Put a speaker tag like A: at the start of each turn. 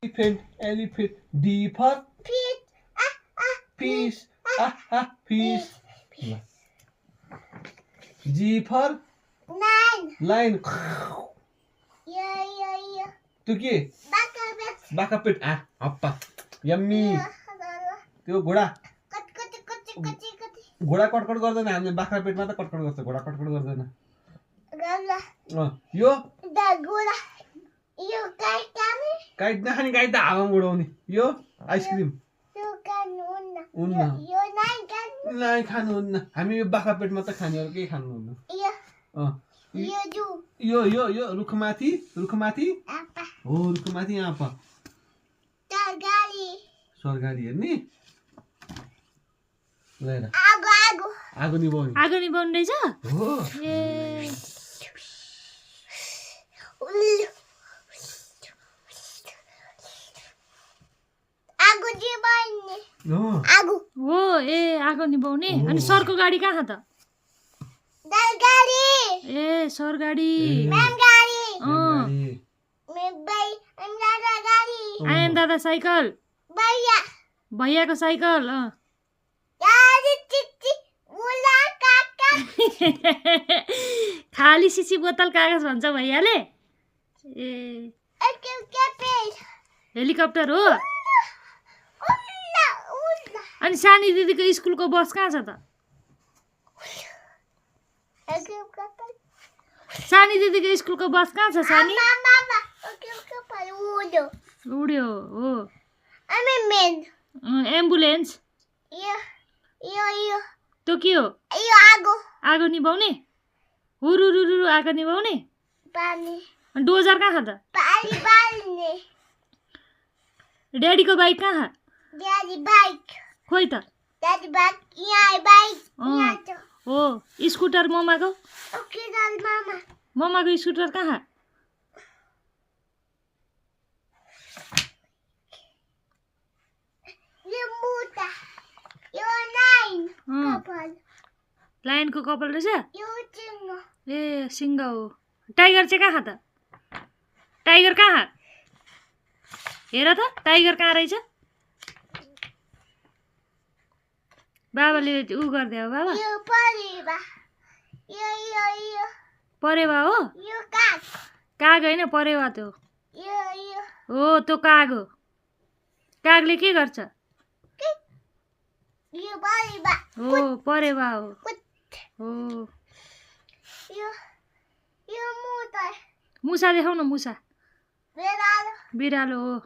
A: Elephant, elephant. D for
B: Fish.
A: fish. Fish. G for
B: Nine.
A: lion.
B: Yeah.
A: त्यो के बाका पेट हप्पा यम्मी त्यो घोडा घोडा कटकट गर्दैन हामीले बाख्रा पेटमा त कटकट गर्छ घोडा कटकट गर्दैन यो काइट नखाने गाई त हावामा उडाउने यो आइसक्रिम नाइ खानुहुन्न हामी यो बाख्रा पेटमा त खाने अरू केही खानुहुन्न यो रुखमाथि हो रुखमाथि यहाँ सरगाडी हेर्ने आगो निभाउने
C: रहेछ
A: हो
C: हो आगो निभाउने अनि सरको गाडी कहाँ त ए सरगाडी आयन दादा साइकल भैयाको साइकल खाली सिसी बोतल कागज भन्छ भैयाले ए हेलिकप्टर हो अनि सानी दिदीको स्कुलको बस कहाँ छ त सानी दिदीको स्कुलको बस कहाँ छ सानी उड्यो हो एम्बुलेन्स त्यो के हो आगो निभाउने हुरुरुरु आगो निभाउने डोजर कहाँ त ड्याडीको बाइक कहाँ खोइ त हो स्कुटर ममाको स्कुटर कहाँ लायनको कपाल रहेछ ए सिंह हो टाइगर चाहिँ कहाँ त टाइगर कहाँ हेर त टाइगर कहाँ रहेछ बाबाले उ गरिदियो बाबा परेवा हो काग होइन परेवा त्यो हो त्यो काग हो कागले के गर्छ हो परेवा हो मुसा देखाउ न मुसा बिरालो हो